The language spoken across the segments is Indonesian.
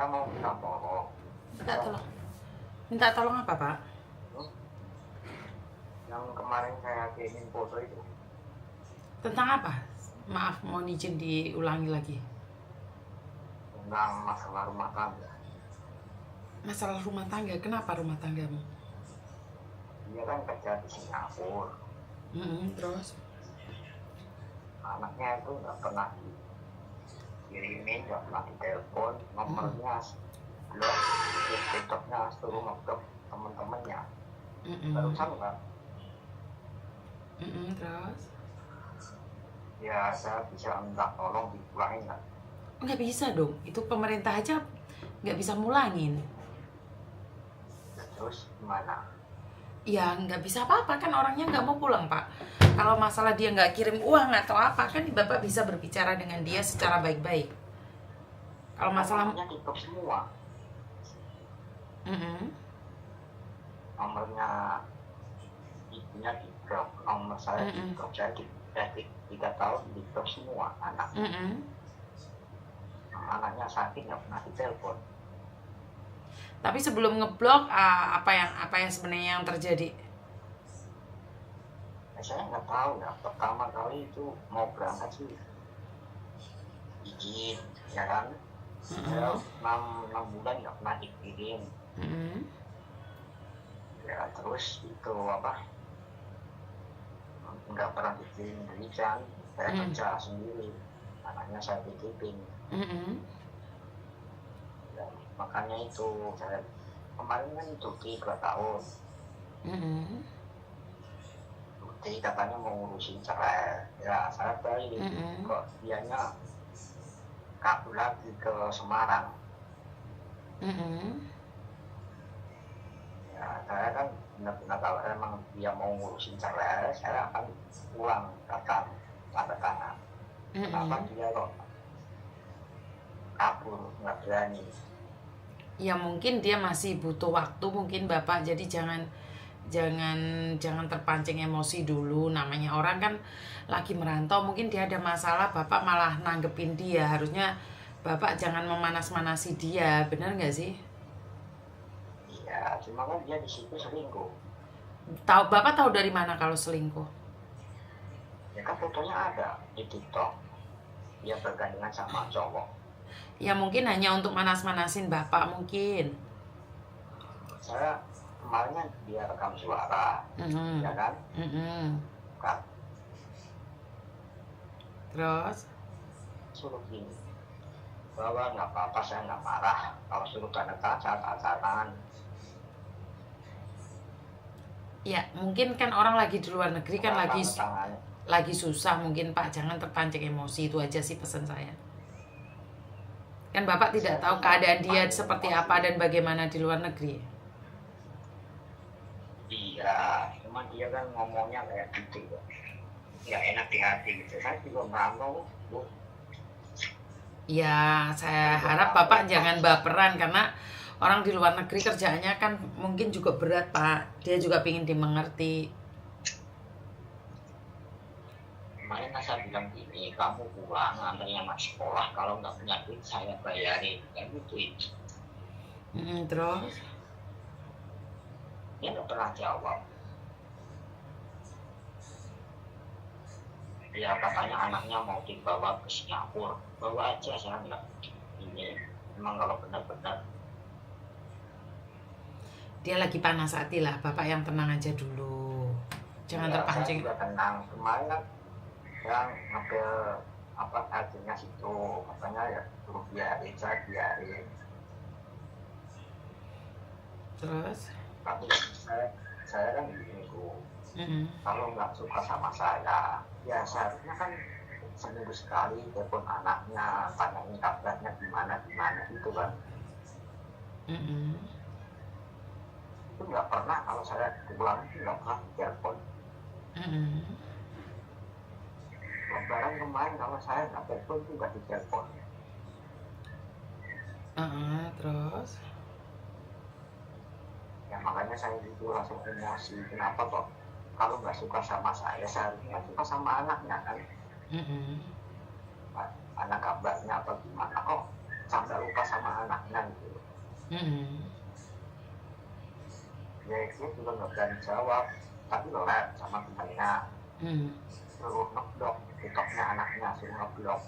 Saya mau minta tolong. Minta tolong. Minta tolong apa, Pak? Yang kemarin saya kirimin foto itu. Tentang apa? Maaf, mohon izin diulangi lagi. Tentang masalah rumah tangga. Masalah rumah tangga, kenapa rumah tanggamu? Dia kan kerja di Singapura. Terus? Anaknya itu nggak pernah dikirimin, nggak pernah ditelepon, nomornya blok, TikToknya suruh ngeblok teman-temannya. Barusan nggak? Terus? Ya saya bisa minta tolong dipulangin nggak? Nggak bisa dong, itu pemerintah aja nggak bisa mulangin. Terus gimana? Ya nggak bisa apa-apa, kan orangnya nggak mau pulang, Pak. Kalau masalah dia nggak kirim uang atau apa, kan Bapak bisa berbicara dengan dia secara baik-baik. Kalau masalah nomornya TikTok semua. Nomornya ibunya TikTok, nomor saya TikTok, saya tidak tahu TikTok semua anak. Anaknya sakit nggak pernah ditelepon. Tapi sebelum ngeblok, apa yang sebenarnya yang terjadi? Saya nggak tahu ya. Pertama kali itu mau berangkat sih izin, ya kan? Saya 6 bulan nggak pernah dikirim. Ya terus itu apa? Nggak pernah dikirim berikan. Saya kerja sendiri. Anaknya saya titipin. Ya, makanya itu saya kemarin kan cuti 2 tahun. Cuti katanya mau ngurusin cerai. Ya saya balik. Kok dianya kabur lagi ke Semarang. Ya saya kan benar-benar kalau emang dia mau ngurusin cerai, saya akan pulang datang tanda tangan. Kenapa dia kok kabur, nggak berani? Ya mungkin dia masih butuh waktu, mungkin Bapak, jadi jangan terpancing emosi dulu. Namanya orang kan lagi merantau, mungkin dia ada masalah, Bapak malah nanggepin dia. Harusnya Bapak jangan memanas-manasi dia, benar nggak sih? Iya, cuma kan dia di situ selingkuh. Bapak tahu dari mana kalau selingkuh? Ya kan fotonya ada di TikTok. Dia bergandengan sama cowok. Ya mungkin hanya untuk manas-manasin Bapak mungkin. Saya kemarin dia rekam suara, ya kan? Kan? Terus? Suruh gini, bahwa nggak apa-apa, saya nggak marah. Kalau suruh tanda tangan, saya tanda tangan. Ya mungkin kan orang lagi di luar negeri kan lagi susah mungkin, Pak. Jangan terpancing emosi, itu aja sih pesan saya. Kan Bapak tidak tahu keadaan dia seperti apa dan bagaimana di luar negeri. Iya, cuma dia kan ngomongnya kayak gitu, nggak enak di hati gitu. Saya juga merantau, Bu. Ya, saya harap Bapak jangan baperan, karena orang di luar negeri kerjaannya kan mungkin juga berat, Pak. Dia juga ingin dimengerti. Kemarin saya bilang gini, kamu pulang antarnya anak sekolah, kalau nggak punya duit saya bayarin, kan gitu. Terus? Dia nggak pernah jawab. Ya katanya anaknya mau dibawa ke Singapura, bawa aja, saya nggak ini. Memang kalau benar-benar Dia lagi panas hati lah, Bapak yang tenang aja dulu. Jangan terpancing. Saya juga tenang. Kemarin kan yang ngambil apa hasilnya situ, katanya ya suruh biarin, saya biarin. Terus? Tapi saya kan begini, Bu. Kalau nggak suka sama saya, ya seharusnya kan seminggu sekali telepon anaknya, tanyain kabarnya gimana gitu kan. Itu nggak pernah, kalau saya pulang itu nggak pernah telepon. Lebaran kemarin kalau saya nggak telepon itu nggak ditelepon. Terus? Ya makanya saya itu langsung emosi. Kenapa kok kalau nggak suka sama saya, seharusnya suka sama anaknya kan? Anak kabarnya apa gimana kok sampai lupa sama anaknya gitu. Ya dia juga nggak berani jawab, tapi lewat sama temannya, suruh ngeblok TikToknya anaknya, suruh ngeblok.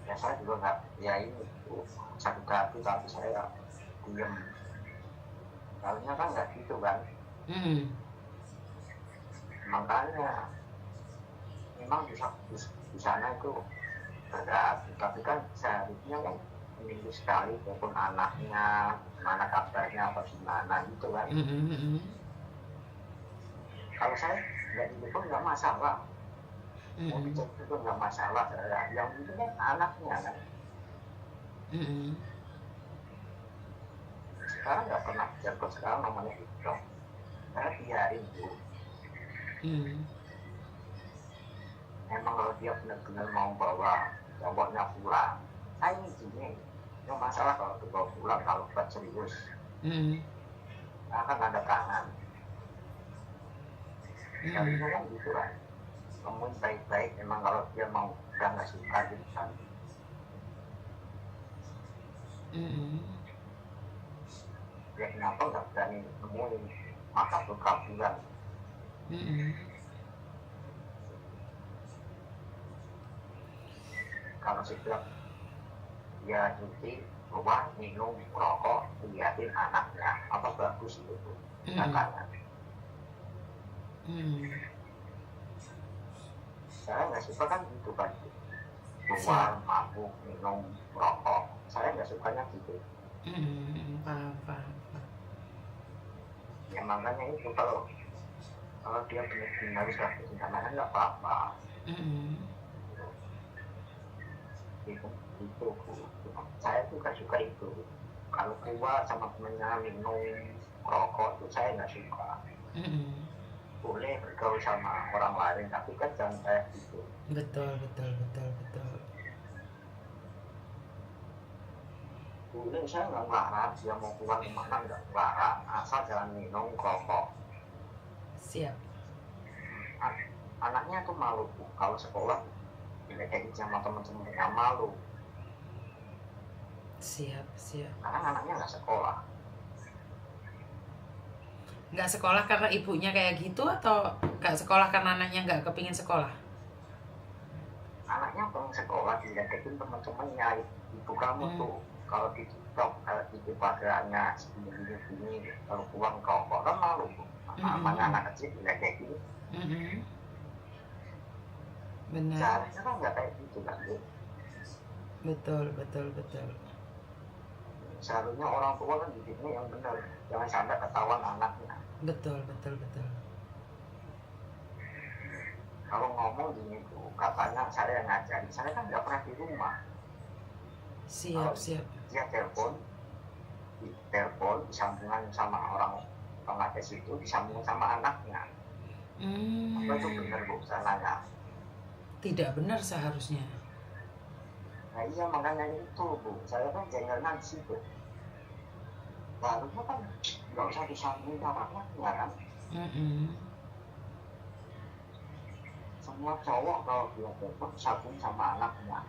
Ya saya juga nggak, ya ini sakit hati, tapi saya diem. Harusnya kan nggak gitu kan. Makanya memang di sana itu berat, tapi kan seharusnya kan seminggu sekali telepon anaknya, mana kabarnya apa gimana gitu kan. Kalau saya nggak telepon nggak masalah, mau dicek itu nggak masalah, yang itu kan anaknya kan. Sekarang nggak pernah telepon, sekarang namanya itu saya biarin tuh. Emang kalau dia benar-benar mau bawa cowoknya pulang, saya izinin. Yang masalah kalau dibawa pulang, kalau buat serius, akan ada tangan. Harusnya kan gitu kan. Ngomong baik-baik, emang kalau dia mau udah nggak suka gitu kan. Ya kenapa nggak berani nemuin mata berkaburan. Kalau setiap dia cuci keluar minum rokok, liatin anaknya, apa bagus itu katanya. Saya nggak suka kan gitu kan, keluar mabuk minum rokok, saya nggak sukanya gitu. Paham. Ya makanya itu kalau dia benar-benar harus kasih tantangan nggak apa-apa. Itu saya tuh gak suka itu. Kalau keluar sama temennya minum rokok itu saya nggak suka. Boleh bergaul sama orang lain, tapi kan jangan kayak gitu. Betul. Boleh, saya nggak ngelarang dia mau keluar kemana, nggak ngelarang, asal jangan minum rokok. Siap. Anaknya tuh malu kalau sekolah diledekin sama teman-temannya, malu. Siap. Karena anaknya nggak sekolah. Nggak sekolah karena ibunya kayak gitu, atau nggak sekolah karena anaknya nggak kepingin sekolah? Anaknya pengen sekolah, diledekin teman-temannya. Ibu kamu tuh kalau di TikTok, itu padaannya segini, kalau pulang rokok kan malu. Namanya anak kecil diledekin. Benar. Seharusnya kan nggak kayak gitu kan. Betul. Seharusnya orang tua kan didiknya yang benar, jangan sampai ketahuan anaknya. Betul. Kalau ngomong gini tuh, katanya saya yang ngajarin, saya kan nggak pernah di rumah. Siap. Dia telepon disambungan sama orang pengajar itu, disambungan sama anaknya. Apa itu benar Bu, saya nanya? Tidak benar seharusnya. Nah iya, makanya itu Bu, saya kan jangan di situ. Harusnya kan nggak usah disambungin sama anaknya kan. Semua cowok kalau dia telepon disambung sama anaknya.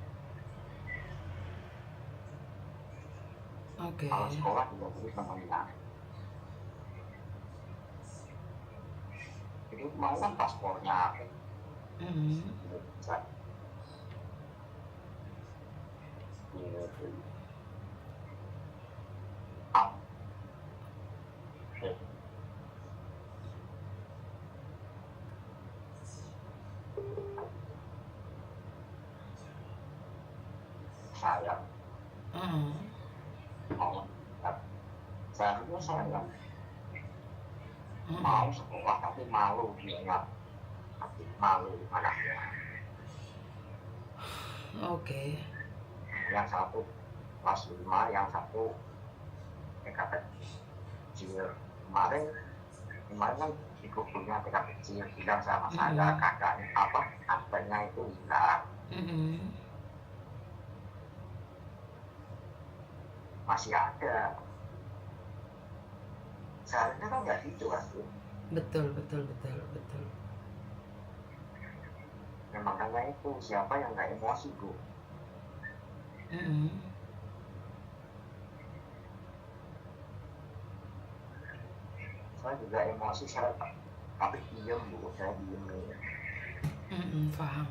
Kalau sekolah juga terus temannya. Jadi mau kan paspornya. Saya mau seharusnya saya mau sekolah, tapi malu dia, tapi malu anaknya. Yang satu kelas 5, yang satu TK kecil. Kemarin kan di gurunya TK kecil bilang sama saya, kakaknya kakaknya itu hilang. Masih ada. Seharusnya kan nggak gitu kan. Betul. makanya itu siapa yang nggak emosi Bu? Saya juga emosi, saya tapi diem Bu, saya diemin. Paham.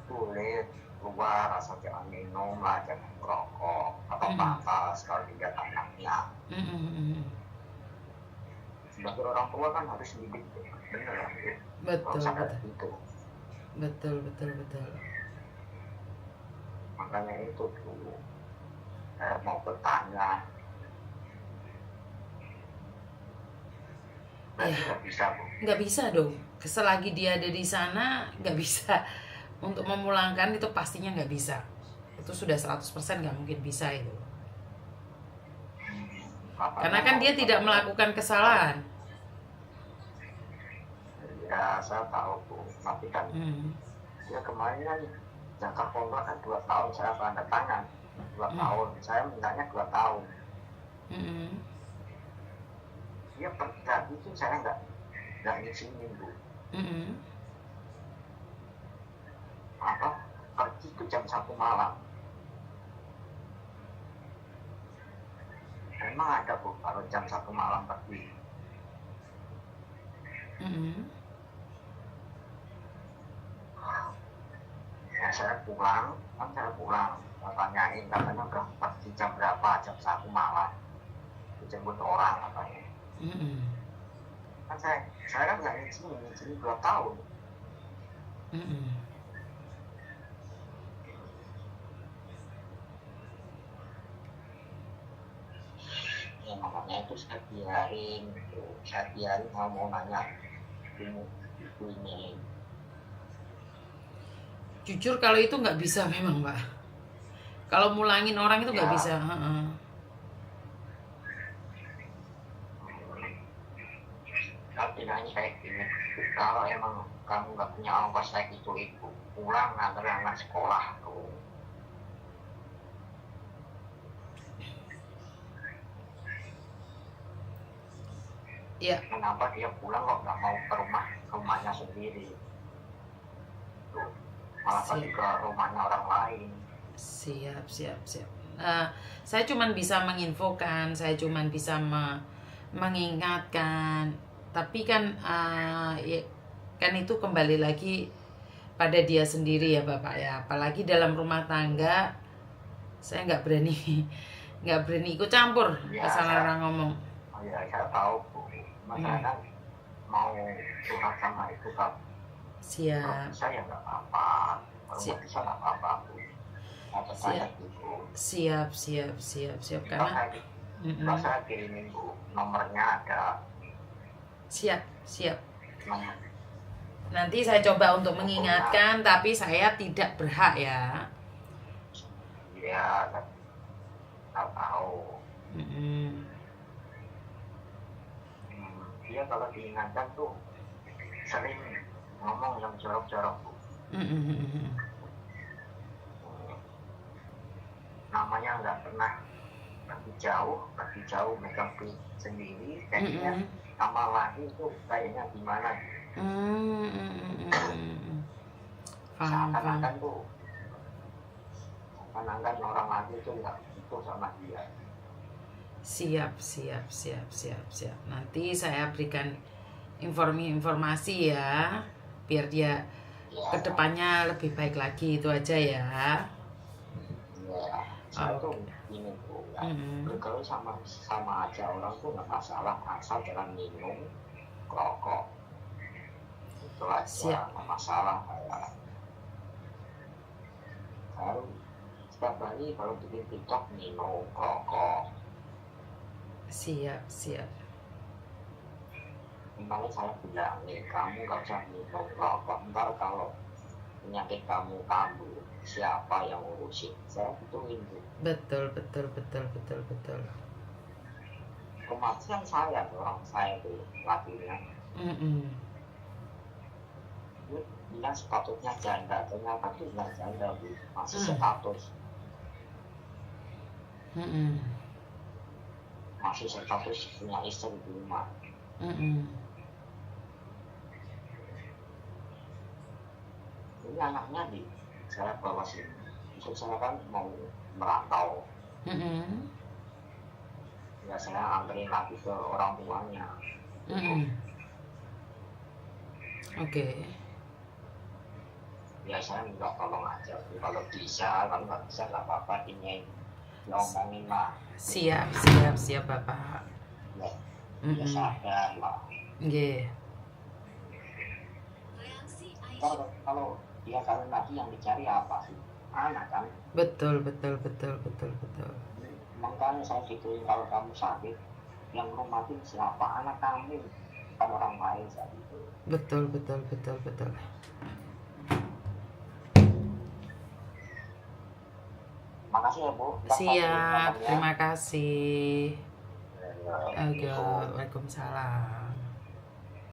Boleh keluar asal jangan minum lah, jangan merokok atau panas kalau lihat anaknya. Sebagai orang tua kan harus didik, bener lah Bu. Betul. Makanya itu Bu, saya mau bertanya. Nggak bisa Bu. Nggak bisa dong. Selagi dia ada di sana nggak bisa. Untuk memulangkan itu pastinya nggak bisa. Itu sudah 100% nggak mungkin bisa itu. Karena kan dia tidak melakukan kesalahan. Ya saya tahu Bu, tapi kan dia kemarin kan jangka kontrak kan 2 tahun, saya tanda tangan 2 tahun, saya mintanya 2 tahun. Dia pergi itu saya nggak ngizinin Bu. Pergi itu jam 1 malam. Memang ada Bu, kalau jam 1 malam pergi. Ya saya pulang, saya tanyain katanya udah pergi jam berapa, jam 1 malam dijemput orang katanya. Kan saya kan nggak ngizinin 2 tahun. Ya makanya itu saya biarin mau nanya ibu ini. Jujur kalau itu nggak bisa memang Pak. Kalau mulangin orang itu nggak bisa. Tapi nanya kayak gini, kalau emang kamu nggak punya ongkos kayak itu ibu pulang nganter anak sekolah tuh. Ya. Kenapa dia pulang kok nggak mau ke rumahnya sendiri? Tuh, malah pergi ke rumahnya orang lain. Siap. Saya cuma bisa menginfokan, saya cuma bisa mengingatkan. Tapi kan kan itu kembali lagi pada dia sendiri ya Bapak ya. Apalagi dalam rumah tangga, saya nggak berani ikut campur asal orang ngomong. Ya saya tahu Bu, masalah mau curhat sama itu kan. Siap. Saya nggak apa-apa, kalau bisa nggak apa-apa Bu. Siap karena saya kirimin Bu, nomornya ada. Siap. Nanti saya coba untuk mengingatkan, tapi saya tidak berhak ya. Iya, nggak tahu. Dia kalau diingatkan tuh sering ngomong yang jorok-jorok Bu. Namanya nggak pernah pergi jauh megang duit sendiri, kayaknya sama lagi itu kayaknya gimana? Seakan-akan tuh, seakan-akan orang lagi itu nggak itu sama dia. Siap. Nanti saya berikan informasi ya, biar dia kedepannya lebih baik lagi, itu aja ya. Saya tuh ini Bu, kalau sama aja orang tuh nggak masalah, asal jangan minum, rokok, itu aja nggak masalah. Saya setiap hari kalau bikin TikTok minum, rokok. Siap. Makanya saya bilang nih, kamu nggak usah minum rokok, ntar kalau penyakit kamu kambuh, siapa yang ngurusin? Saya gituin Bu. Betul. Kematian saya tuh lakinya. Dia bilang statusnya janda, ternyata tuh nggak janda Bu, masih status. Masih status punya istri di rumah. ini anaknya saya bawa sini, istri saya kan mau merantau, ya saya anterin lagi ke orang tuanya. Oke. Ya saya minta tolong aja, kalau bisa, kalau nggak bisa nggak apa-apa, ini diomongin lah. Siap Bapak. Ya sadar lah. Nggih. Kalau dia kawin lagi yang dicari apa sih? Anak kan. Betul. Makanya saya gituin, kalau kamu sakit yang ngomatin siapa? Anak kamu, bukan orang lain. Saya gitu. Betul. Makasih ya Bu. Siap, terima kasih. Ya. Waalaikumsalam.